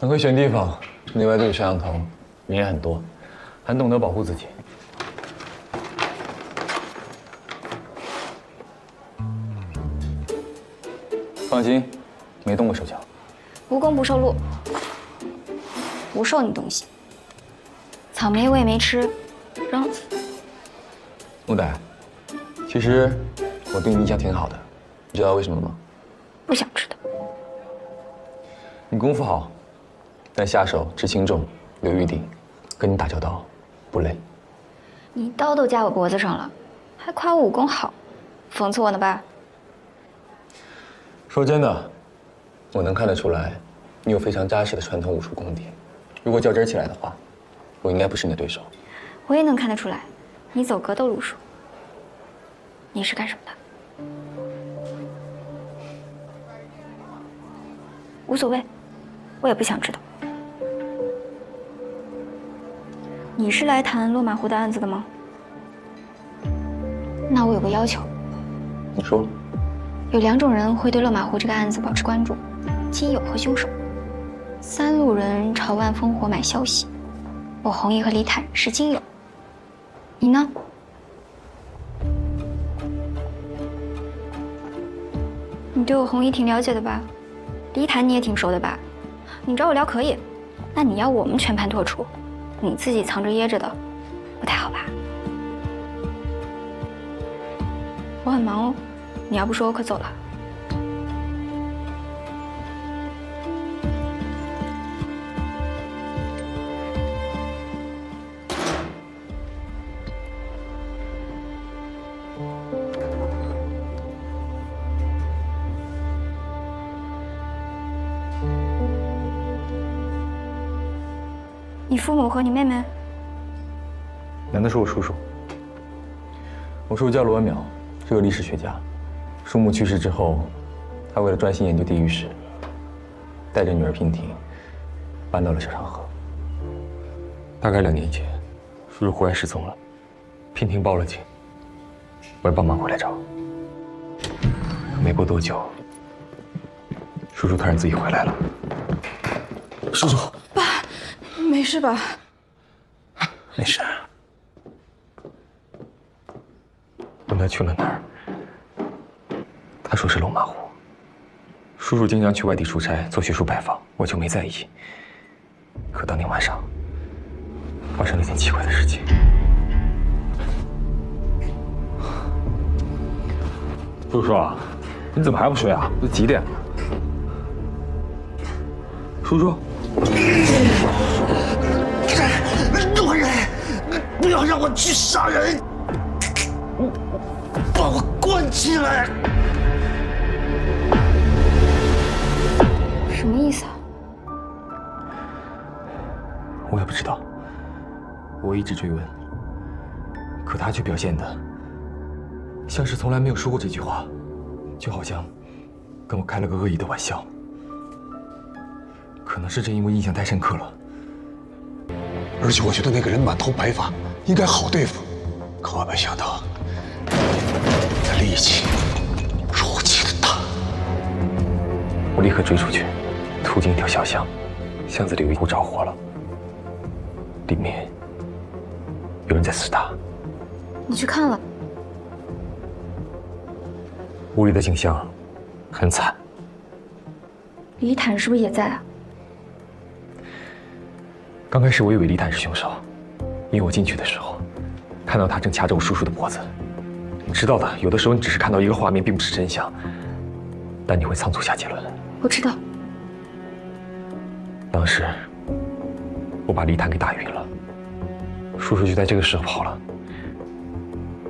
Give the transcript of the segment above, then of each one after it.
很会选地方，内外都有摄像头，人也很多，很懂得保护自己。放心，没动过手脚。无功不受禄，不受你东西。草莓我也没吃，扔了。木歹，其实我对你印象挺好的，你知道为什么吗？不想知道。你功夫好，但下手知轻重，留余地，跟你打交道不累。你刀都架我脖子上了，还夸我武功好，讽刺我呢吧？说真的，我能看得出来，你有非常扎实的传统武术功底。如果较真起来的话，我应该不是你的对手。我也能看得出来，你走格斗路数。你是干什么的？无所谓，我也不想知道。你是来谈落马湖的案子的吗？那我有个要求。你说。有2种人会对落马湖这个案子保持关注：基友和凶手。3路人朝万烽火买消息，我弘毅和李坦是基友。你呢？你对我弘毅挺了解的吧？李坦你也挺熟的吧？你找我聊可以，那你要我们全盘托出，你自己藏着掖着的，不太好吧？我很忙哦。你要不说，我可走了。你父母和你妹妹？难道是我叔叔？我叔叔叫罗文淼，是个历史学家。叔母去世之后，他为了专心研究地狱史，带着女儿娉婷搬到了小长河。大概2年前，叔叔忽然失踪了，娉婷报了警，我也帮忙回来找。可没过多久，叔叔突然自己回来了。叔叔，爸，没事吧？没事。问他去了哪儿？他说是龙马湖。叔叔经常去外地出差做学术拜访，我就没在意。可当天晚上发生了一件奇怪的事情。叔叔啊，你怎么还不睡啊？都几点了？叔叔，多人，不要让我去杀人，把我关起来。什么意思啊？我也不知道。我一直追问，可他却表现得像是从来没有说过这句话，就好像跟我开了个恶意的玩笑。可能是正因为印象太深刻了，而且我觉得那个人满头白发，应该好对付，可我没想到他力气如此的大。我立刻追出去，途经一条小巷，巷子里有一户着火了，里面有人在厮打。你去看了？屋里的景象很惨。李坦是不是也在啊？刚开始我以为李坦是凶手，因为我进去的时候看到他正掐着我叔叔的脖子。你知道的，有的时候你只是看到一个画面，并不是真相，但你会仓促下结论。我知道。当时我把李坦给打晕了，叔叔就在这个时候跑了。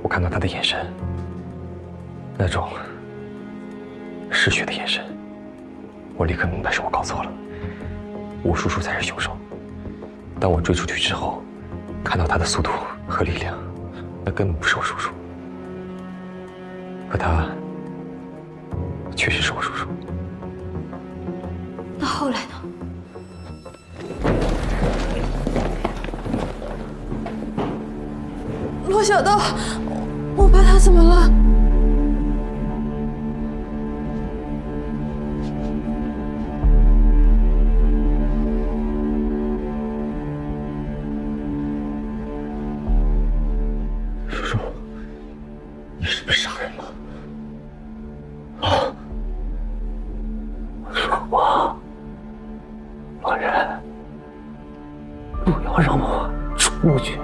我看到他的眼神，那种嗜血的眼神，我立刻明白是我搞错了，我叔叔才是凶手。当我追出去之后，看到他的速度和力量，那根本不是我叔叔，可他确实是我叔叔。那后来呢？罗小刀，我爸他怎么了？让我出去。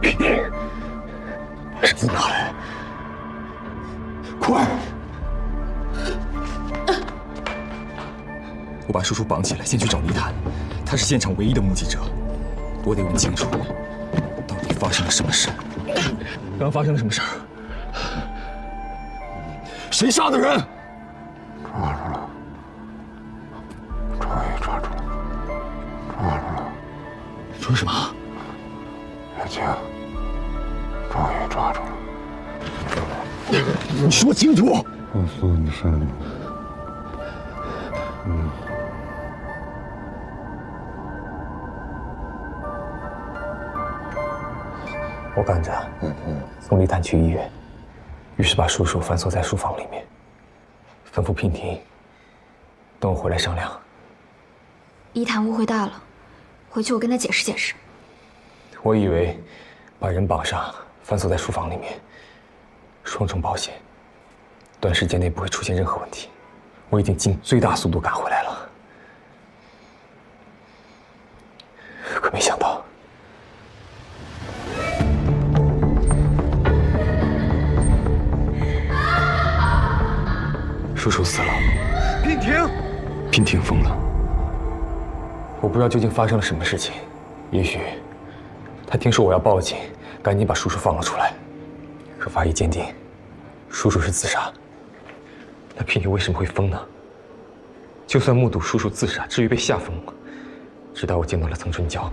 平婷，把绳子拿来，快！我把叔叔绑起来，先去找黎坦，他是现场唯一的目击者，我得问清楚，到底发生了什么事。刚刚发生了什么事儿？谁杀的人？抓住了，终于抓住了，抓住了！你说什么？月清，终于抓住了！你说清楚！告诉你善良。我赶着送黎坦去医院，于是把叔叔反锁在书房里面，吩咐娉婷等我回来商量。伊坦误会大了，回去我跟他解释解释。我以为把人绑上，反锁在书房里面，双重保险，短时间内不会出现任何问题。我已经尽最大速度赶回来了，可没想到。叔叔死了，娉婷，娉婷疯了。我不知道究竟发生了什么事情，也许他听说我要报警，赶紧把叔叔放了出来。可法医鉴定，叔叔是自杀。那娉婷为什么会疯呢？就算目睹叔叔自杀，至于被吓疯吗？直到我见到了曾春娇，了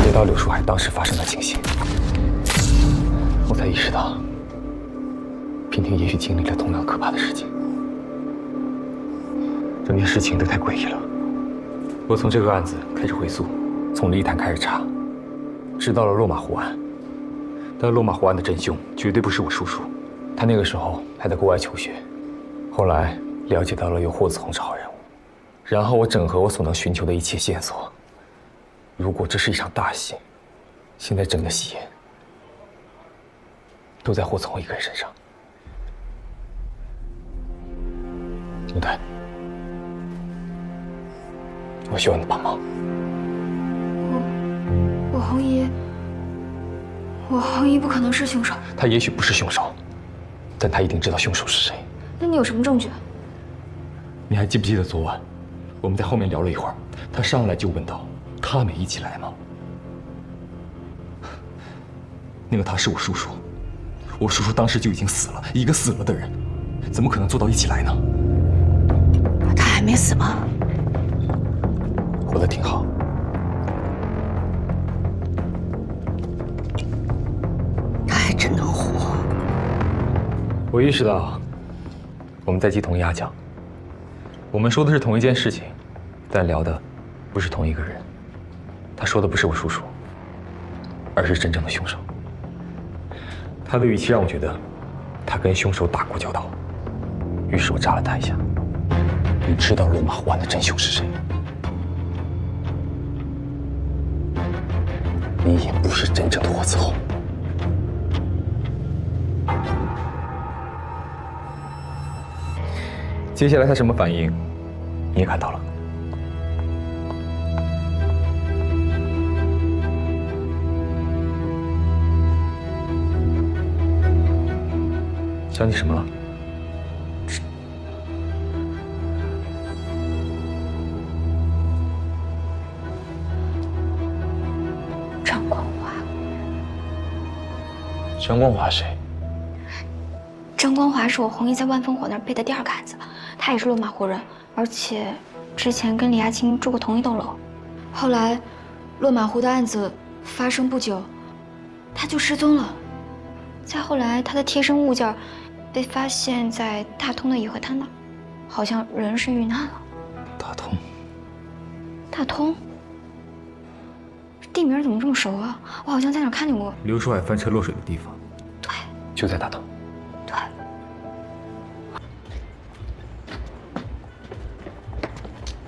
解到柳树海当时发生的情形，我才意识到，娉婷也许经历了同样可怕的事情。整件事情都太诡异了。我从这个案子开始回溯，从黎坦开始查，知道了落马湖案。但落马湖案的真凶绝对不是我叔叔，他那个时候还在国外求学。后来了解到了有霍子红这号人物，然后我整合我所能寻求的一切线索。如果这是一场大戏，现在整个戏演都在霍子红一个人身上。陆丹，我需要你的帮忙。我红姨不可能是凶手。他也许不是凶手，但他一定知道凶手是谁。那你有什么证据？你还记不记得昨晚我们在后面聊了一会儿，他上来就问道：“他没一起来吗？”那个他是我叔叔，我叔叔当时就已经死了，一个死了的人，怎么可能做到一起来呢？他还没死吗？活得挺好。他还真能活。我意识到我们在鸡同鸭讲，我们说的是同一件事情，但聊的不是同一个人。他说的不是我叔叔，而是真正的凶手。他的语气让我觉得他跟凶手打过交道，于是我扎了他一下。你知道落马湖案的真凶是谁？你也不是真正的霍子红。接下来他什么反应，你也看到了。想起什么了？张光华。张光华谁？张光华是我红姨在万烽火那儿背的第二个案子，他也是落马湖人，而且之前跟李亚青住过同一栋楼。后来，落马湖的案子发生不久，他就失踪了。再后来，他的贴身物件被发现在大通的颐和滩那儿，好像人是遇难了。大通。大通？地名怎么这么熟啊？我好像在哪儿看见过。刘书海翻车落水的地方。对，就在大通。对。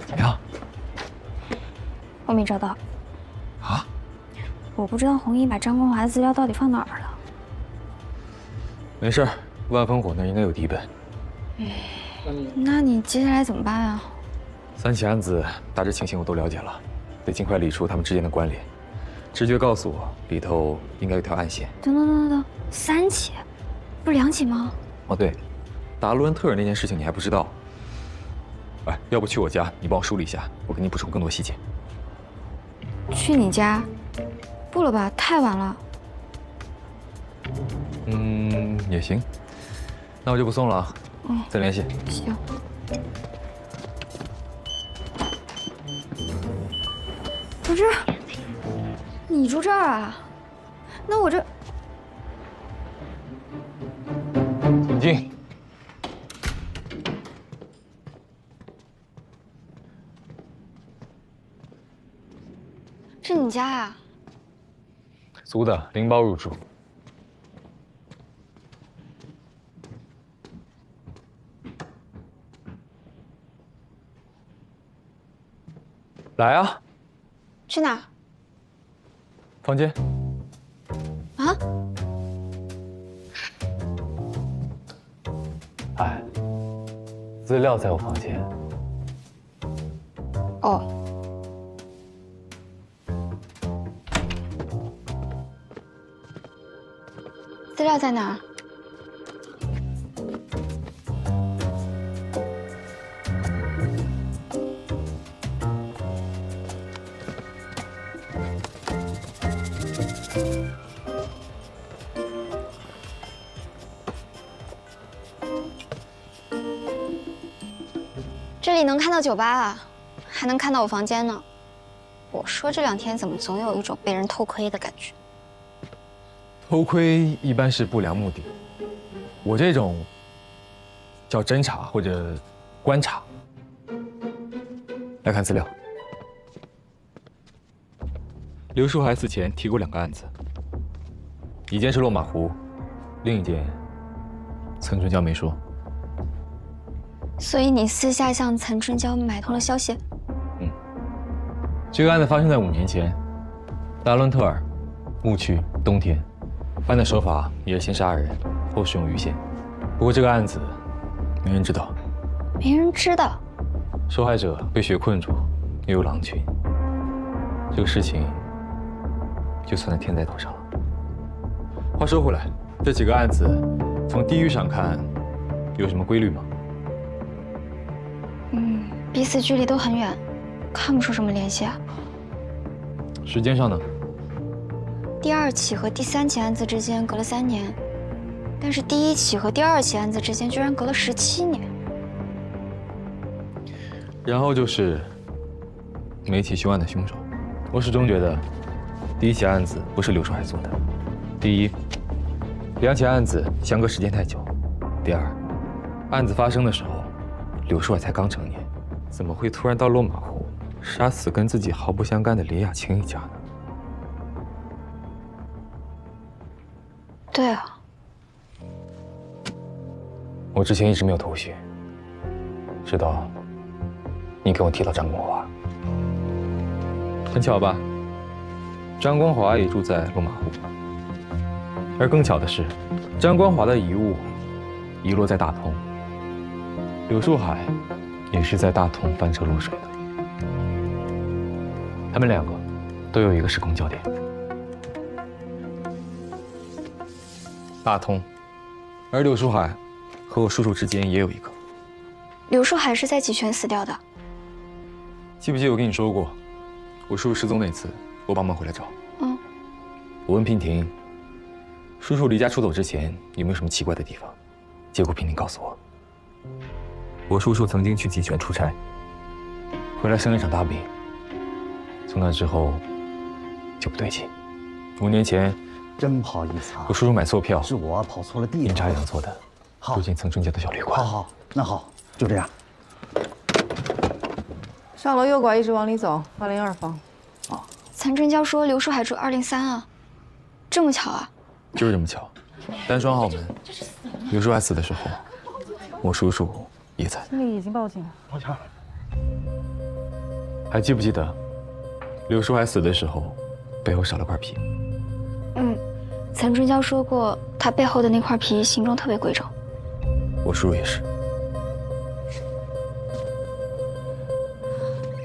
怎么样？我没找到。啊？我不知道红衣把张光华的资料到底放哪儿了。没事儿，万烽火那应该有底本。那你接下来怎么办啊？ 3起案子大致情形我都了解了，得尽快理出他们之间的关联。直觉告诉我，里头应该有条暗线。等，3起，不是2起吗？哦对，达罗恩特尔那件事情你还不知道。哎，要不去我家，你帮我梳理一下，我给你补充更多细节。去你家？不了吧，太晚了。也行。那我就不送了啊。再联系。行。不是，你住这儿啊？那我这……请进。这你家呀？租的，拎包入住。来啊！去哪儿？房间。啊？哎，资料在我房间。哦。资料在哪儿？这里能看到酒吧啊，还能看到我房间呢。我说这2天怎么总有一种被人偷窥的感觉？偷窥一般是不良目的，我这种叫侦查或者观察。来看资料，刘树海死前提过2个案子，一件是落马湖，另一件岑春娇没说。所以你私下向岑春娇买通了消息？这个案子发生在5年前，达伦特尔，牧区，冬天。犯的手法也是先杀人，后使用鱼线。不过这个案子没人知道。没人知道。受害者被雪困住，又有狼群。这个事情就算在天在头上了。话说回来，这几个案子从地域上看，有什么规律吗？彼此距离都很远，看不出什么联系啊。时间上呢？第2起和第3起案子之间隔了3年，但是第1起和第2起案子之间居然隔了17年。然后就是每起凶案的凶手。我始终觉得，第1起案子不是刘树海做的。第一，2起案子相隔时间太久。第二，案子发生的时候，刘树海才刚成年，怎么会突然到落马湖杀死跟自己毫不相干的李雅青一家呢？对啊，我之前一直没有头绪，直到你给我提到张光华。很巧吧？张光华也住在落马湖，而更巧的是，张光华的遗物遗落在大同，柳树海也是在大同翻车落水的。他们2个都有一个时空焦点。大通，而柳树海和我叔叔之间也有一个。刘树海是在济泉死掉的。记不记得我跟你说过，我叔叔失踪那次，我帮忙回来找。我问娉婷，叔叔离家出走之前有没有什么奇怪的地方？结果娉婷告诉我，我叔叔曾经去济泉出差，回来生了一场大病。从那之后就不对劲。5年前。真不好意思啊，我叔叔买错票，是我跑错了地方，阴差阳错的住进岑春娇的小旅馆。好，那好，就这样。上楼右拐，一直往里走，202房。岑春娇说刘树海住203啊，这么巧啊？就是这么巧，单双号门。刘树海死的时候，我叔叔也在。经理已经报警了。抱歉。还记不记得，刘树海死的时候，背后少了块皮？岑春娇说过，他背后的那块皮形状特别规整。我叔叔也是。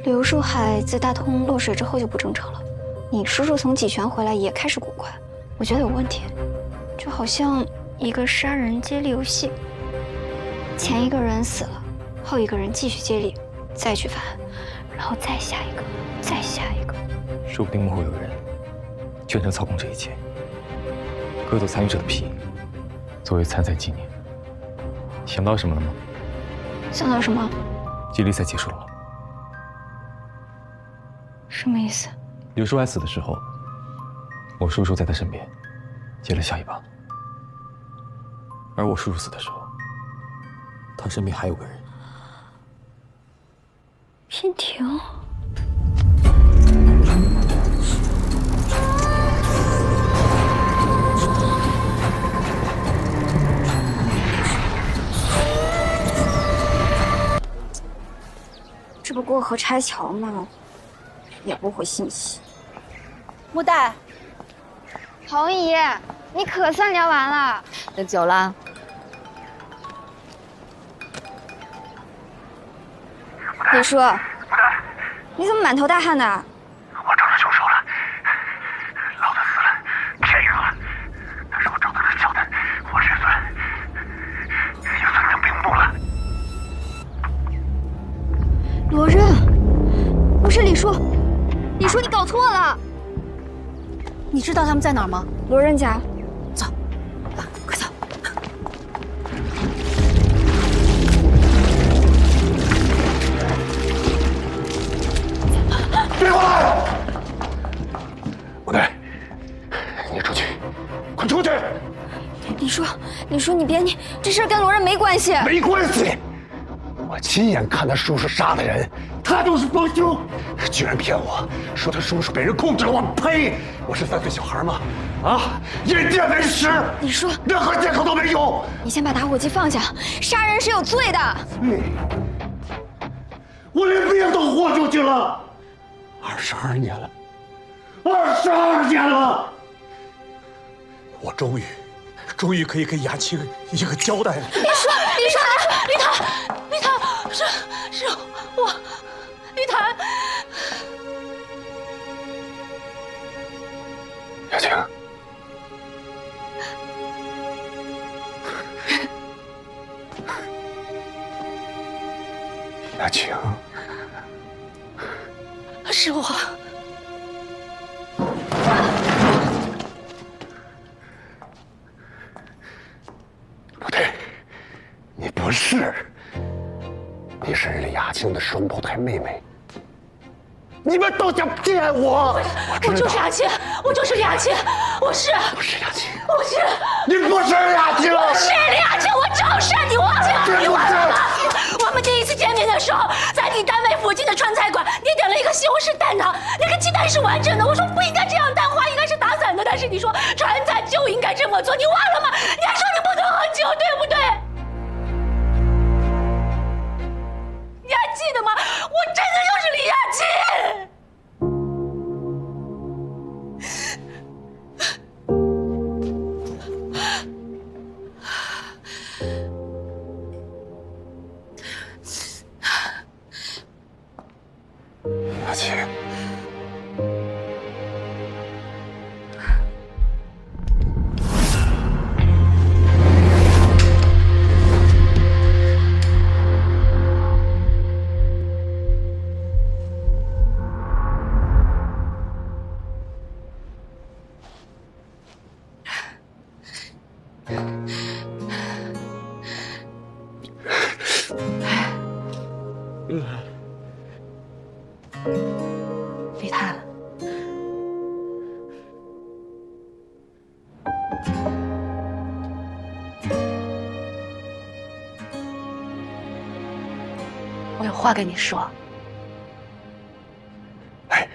柳树海自大通落水之后就不正常了，你叔叔从济泉回来也开始古怪，我觉得有问题，就好像一个杀人接力游戏，前一个人死了，后一个人继续接力，再去犯案，然后再下一个，再下一个。说不定幕后有个人全程操控这一切，割走参与者的皮，作为参赛纪念。想到什么了吗？想到什么？接力赛结束了吗？什么意思？柳树海死的时候，我叔叔在他身边，接了下一棒。而我叔叔死的时候，他身边还有个人。偏婷。这不过河拆桥吗？也不回信息。木代，红姨，你可算聊完了。等久了。李叔，你怎么满头大汗的？我找到凶手了，老子死了，天晕了。但是我找到了小的，我爷孙已经瞑目了。罗刃，不是李叔，李叔你搞错了。你知道他们在哪儿吗？罗刃家。走，快走。别过来！不对，你出去，快出去！李叔，你这事跟罗刃没关系。没关系，我亲眼看他叔叔杀的人，他就是帮凶，居然骗我说他叔叔被人控制了，我呸！我是3岁小孩吗？啊，眼见为实。李叔，任何借口都没用。你先把打火机放下，杀人是有罪的。我连命都豁出去了，22年了，22年了，我终于可以给雅青一个交代了。李谭，是我，李谭。雅青，雅青，是我。不对，你不是，你是李雅青的双胞胎妹妹。你们都想骗我！我就是雅青，我就是李雅青，我是。不是雅青，不是。你不是雅青，我是李雅青，我就是你忘记了？你忘了吗？我们第一次见面的时候，在你单位附近的川菜馆，你点了一个西红柿蛋挞，那个鸡蛋是完整的。我说不应该这样，蛋花应该是打散的，但是你说川菜就应该这么做，你忘了吗？你还说你不能喝酒，对不对？你还记得吗？我真的就是李雅青。雅青，李谭，我有话跟你说。哎，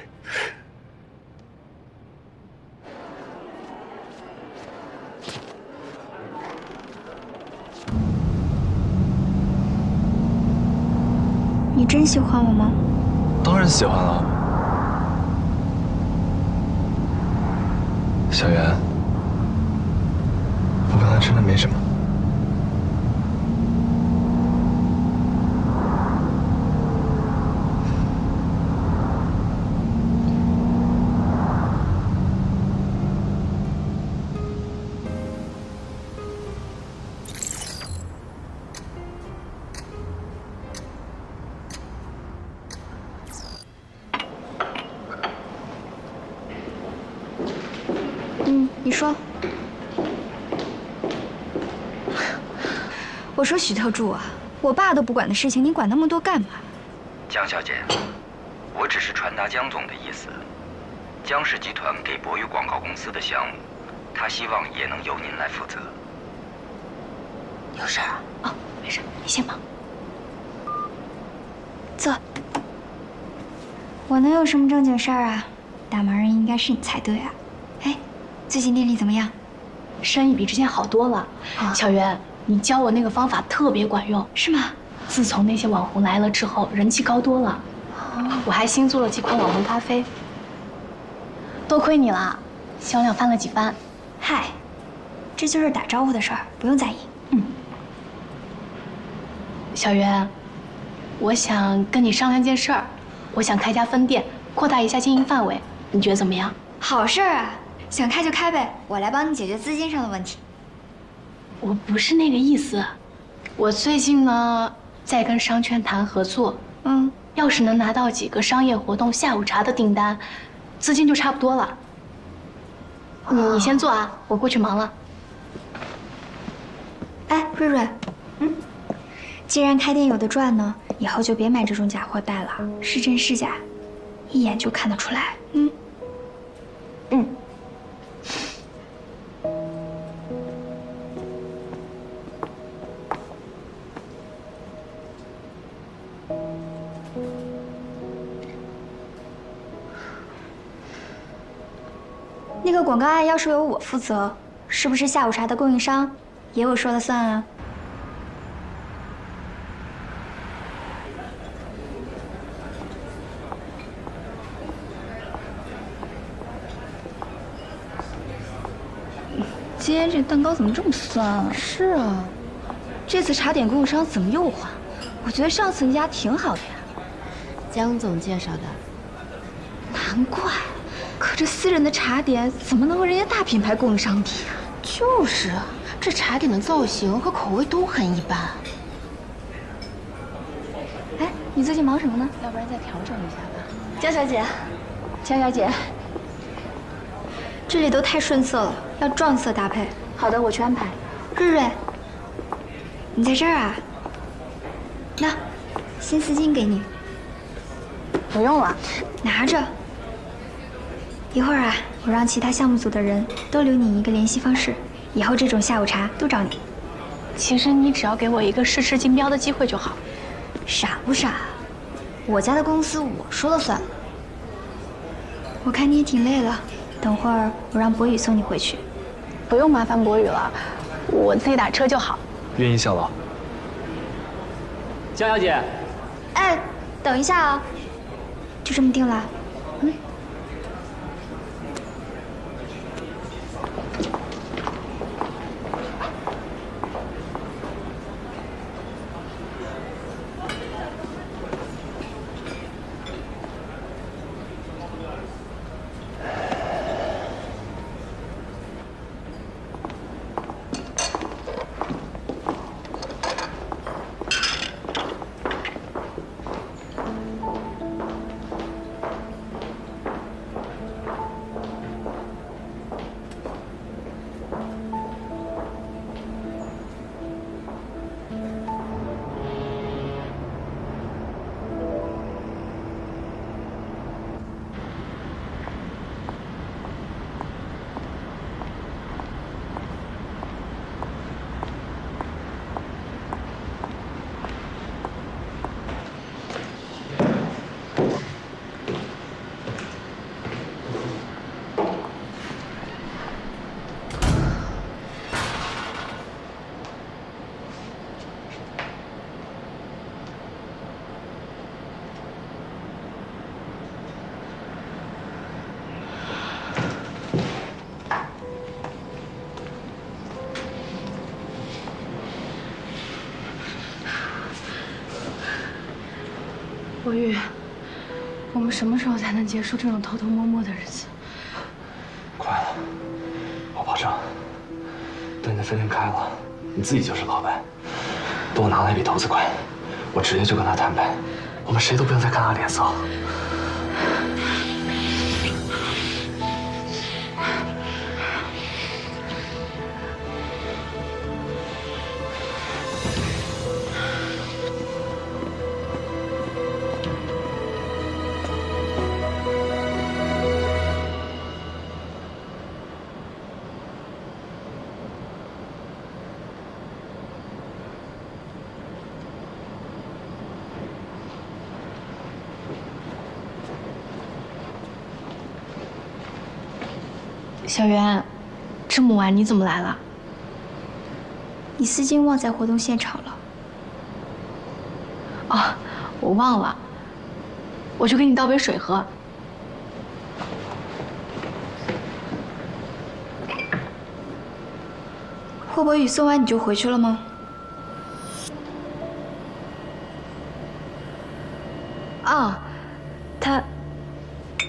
你真喜欢我吗？当然喜欢了，小袁，我真的没什么。你说。我说许特助啊，我爸都不管的事情，你管那么多干嘛？江小姐，我只是传达江总的意思。江氏集团给博宇广告公司的项目，他希望也能由您来负责。有事儿啊？哦，没事，你先忙。坐。我能有什么正经事儿啊？大忙人应该是你才对啊。哎，最近店里怎么样？生意比之前好多了。小袁，你教我那个方法特别管用，是吗？自从那些网红来了之后，人气高多了。我还新做了几款网红咖啡，多亏你了，销量翻了几番。嗨，这就是打招呼的事儿，不用在意。小袁，我想跟你商量件事儿，我想开家分店，扩大一下经营范围，你觉得怎么样？好事儿啊，想开就开呗，我来帮你解决资金上的问题。我不是那个意思，我最近呢在跟商圈谈合作，要是能拿到几个商业活动下午茶的订单，资金就差不多了。你先做啊，我过去忙了。哎，瑞瑞，既然开店有的赚呢，以后就别买这种假货带了，是真是假，一眼就看得出来。那个广告案要是由我负责，是不是下午茶的供应商也我说了算啊？今天这蛋糕怎么这么酸啊？是啊，这次茶点供应商怎么又换？我觉得上次那家挺好的呀。江总介绍的。难怪，可这私人的茶点怎么能和人家大品牌供应商比啊？就是啊，这茶点的造型和口味都很一般。哎，你最近忙什么呢？要不然再调整一下吧。江小姐，江小姐，这里都太顺色了，要撞色搭配。好的，我去安排。瑞瑞，你在这儿啊？那，新丝巾给你。不用了，拿着。一会儿啊，我让其他项目组的人都留你一个联系方式，以后这种下午茶都找你。其实你只要给我一个试吃竞标的机会就好。傻不傻？我家的公司我说了算。我看你也挺累了，等会儿我让博宇送你回去。不用麻烦博宇了，我自己打车就好。愿意效劳。江小姐，哎，等一下啊，就这么定了。博宇，我们什么时候才能结束这种偷偷摸摸的日子？快了，我保证。等你的分店开了，你自己就是老板。等我拿了一笔投资款，我直接就跟他谈判，我们谁都不用再看他脸色。小袁，这么晚你怎么来了？你丝巾忘在活动现场了。哦，我忘了，我去给你倒杯水喝。霍博宇送完你就回去了吗？啊，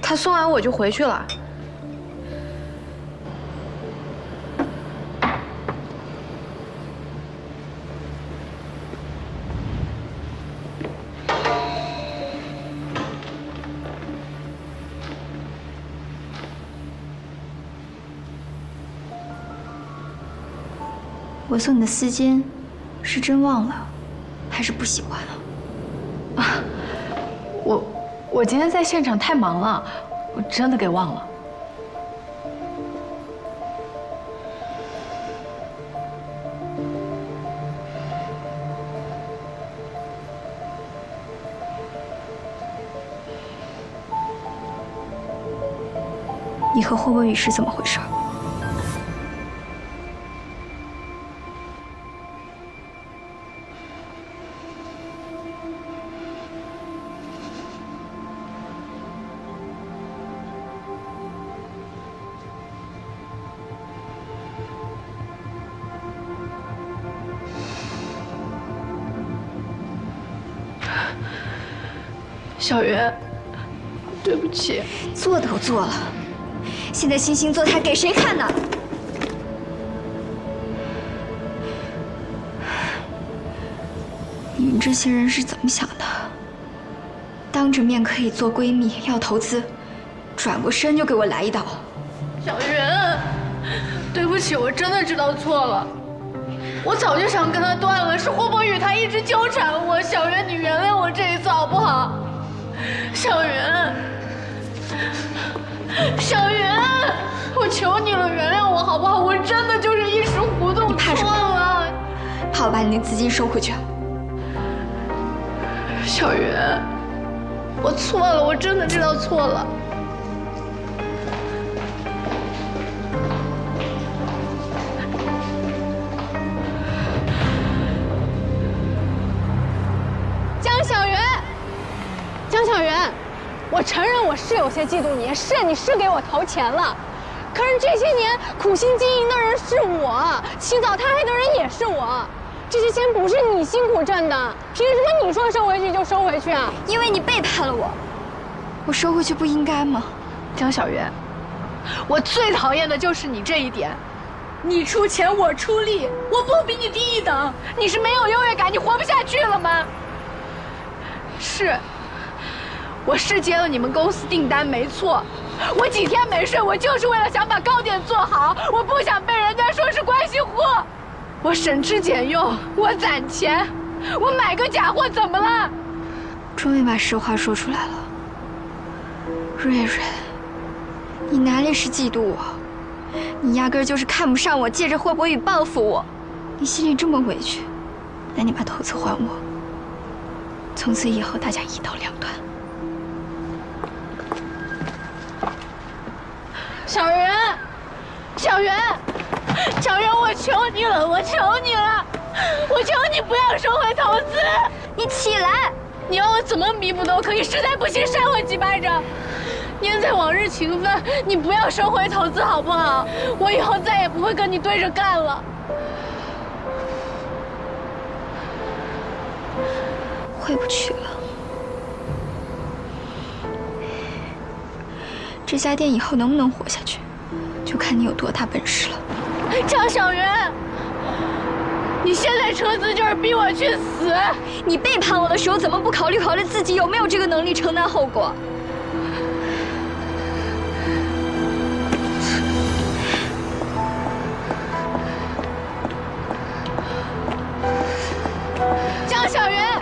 他送完我就回去了。我送你的丝巾，是真忘了，还是不喜欢了？啊，我今天在现场太忙了，我真的给忘了。你和霍博宇是怎么回事？小袁，对不起。做都做了，现在惺惺作态给谁看呢？你们这些人是怎么想的？当着面可以做闺蜜，要投资，转过身就给我来一刀。小袁，对不起，我真的知道错了。我早就想跟他断了，是霍博宇他一直纠缠我。小袁，你原谅我这一次好不好？小袁，小袁，我求你了，原谅我好不好？我真的就是一时糊涂，你怕什么？错了。怕我把你那资金收回去？小袁，我错了，我真的知道错了。江小袁，我承认我是有些嫉妒你，你是给我投钱了，可是这些年苦心经营的人是我，起早贪黑的人也是我，这些钱不是你辛苦挣的，凭什么你说收回去就收回去啊？因为你背叛了我，我收回去不应该吗？江小袁，我最讨厌的就是你这一点，你出钱我出力，我不比你低一等，你是没有优越感，你活不下去了吗？是。我是接了你们公司订单，没错。我几天没睡，我就是为了想把糕点做好，我不想被人家说是关系户。我省吃俭用，我攒钱，我买个假货怎么了？终于把实话说出来了，瑞瑞，你哪里是嫉妒我？你压根儿就是看不上我，借着霍博宇报复我。你心里这么委屈，那你把投资还我，从此以后大家一刀两断。小袁，小袁，小袁，我求你了，我求你了，我求你不要收回投资。你起来，你要我怎么弥补都可以，实在不行扇我几巴掌。念在往日情分，你不要收回投资好不好？我以后再也不会跟你对着干了。回不去了，这家店以后能不能活下去，就看你有多大本事了。张小媛，你现在撤资就是逼我去死！你背叛我的时候，怎么不考虑自己有没有这个能力承担后果？张小媛，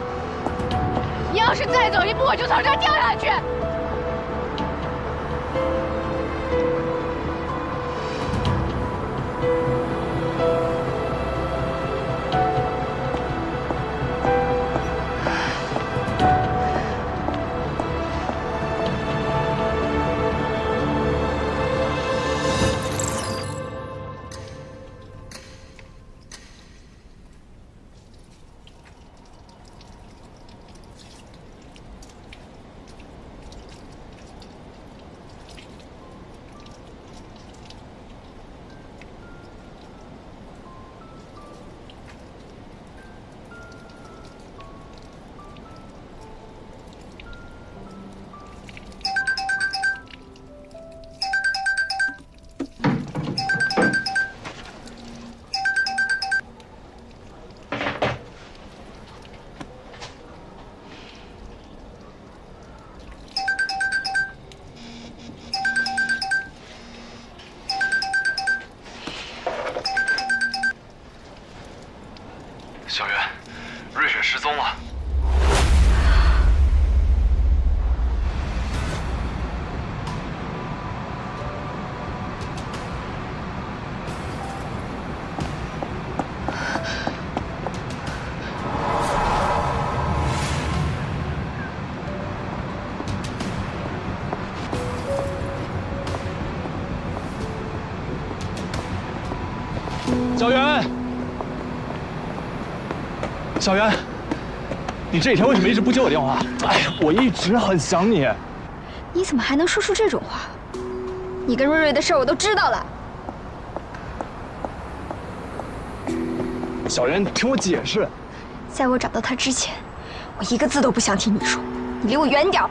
你要是再走一步，我就从这儿掉下去！小袁，瑞雪失踪了。小袁，小袁，你这几天为什么一直不接我电话？哎呀，我一直很想你。你怎么还能说出这种话？你跟瑞瑞的事儿我都知道了。小袁，听我解释。在我找到他之前，我一个字都不想听你说，你离我远点儿。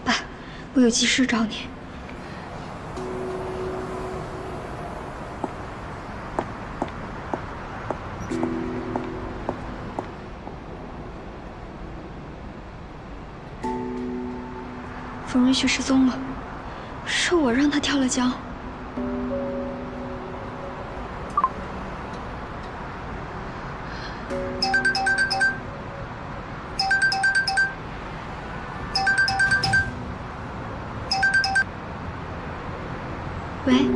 爸，我有急事找你。冯瑞雪失踪了，是我让她跳了江。喂，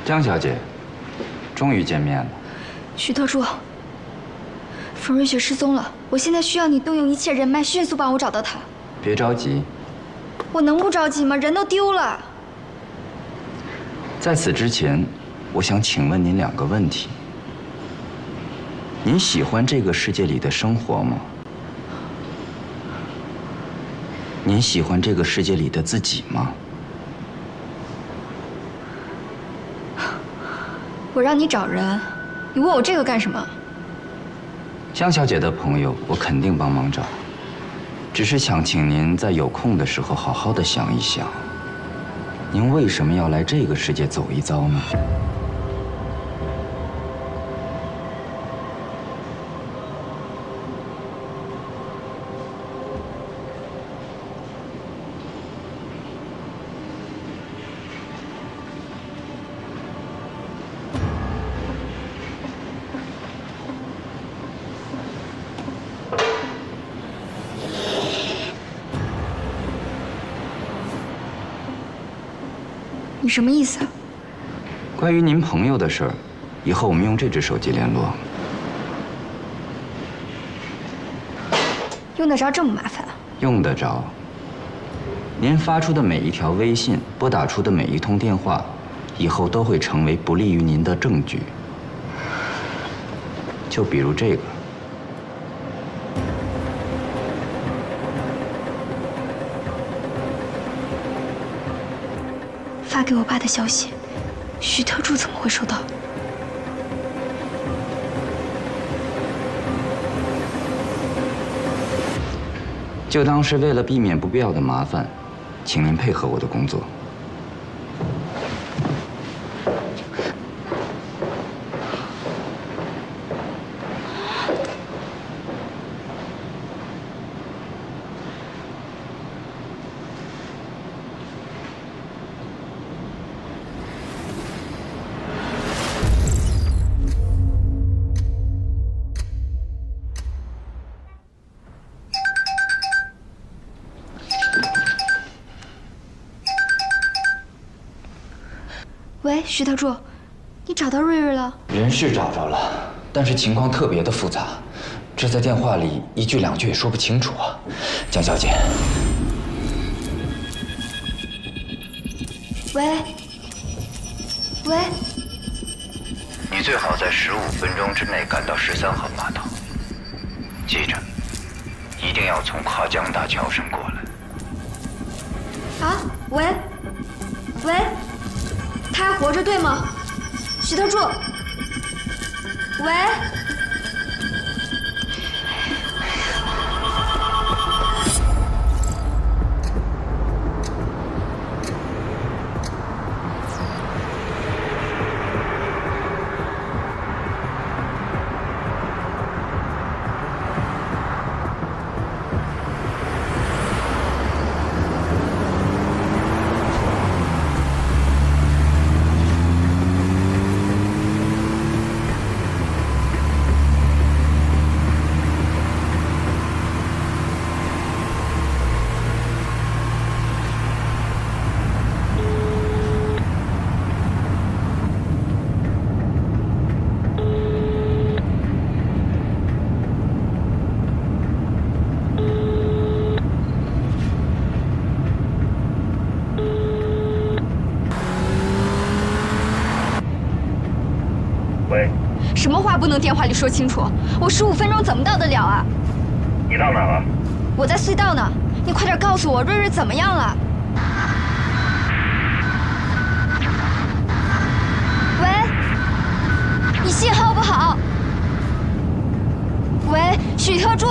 江小姐，终于见面了。徐特助，冯瑞雪失踪了，我现在需要你动用一切人脉，迅速帮我找到她。别着急，我能不着急吗？人都丢了。在此之前，我想请问您2个问题。您喜欢这个世界里的生活吗？您喜欢这个世界里的自己吗？我让你找人，你问我这个干什么？江小姐的朋友，我肯定帮忙找，只是想请您在有空的时候好好的想一想，您为什么要来这个世界走一遭呢？你什么意思啊？关于您朋友的事儿，以后我们用这只手机联络。用得着这么麻烦啊？用得着。您发出的每一条微信，拨打出的每一通电话，以后都会成为不利于您的证据。就比如这个。发给我爸的消息，许特助怎么会收到？就当是为了避免不必要的麻烦，请您配合我的工作。喂，徐特助，你找到瑞瑞了？人是找着了，但是情况特别的复杂，这在电话里一句两句也说不清楚啊，江小姐。喂，喂，你最好在15分钟之内赶到13号码头，记着，一定要从跨江大桥上过来。啊，喂，喂。他还活着对吗？徐特助，喂。什么话不能电话里说清楚？我15分钟怎么到得了啊？你到哪了？我在隧道呢，你快点告诉我瑞瑞怎么样了？喂，你信号不好。喂，许特助。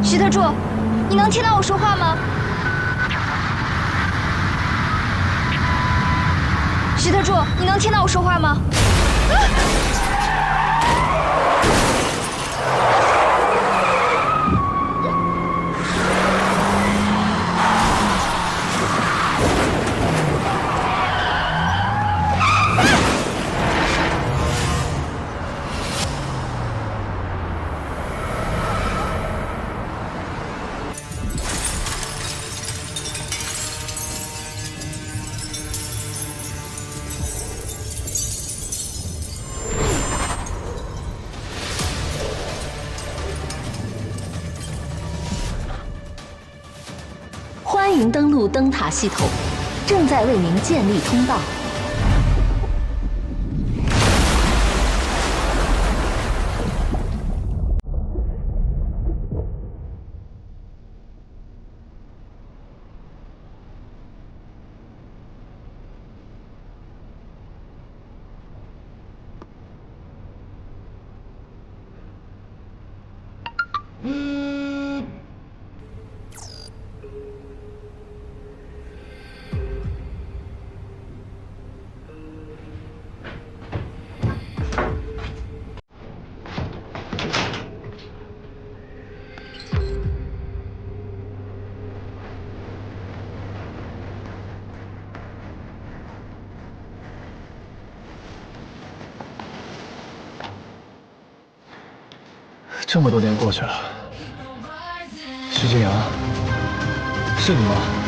徐特助，你能听到我说话吗？徐特助，你能听到我说话吗？欢迎登录灯塔系统，正在为您建立通道。这么多年过去了，徐静阳，是你吗？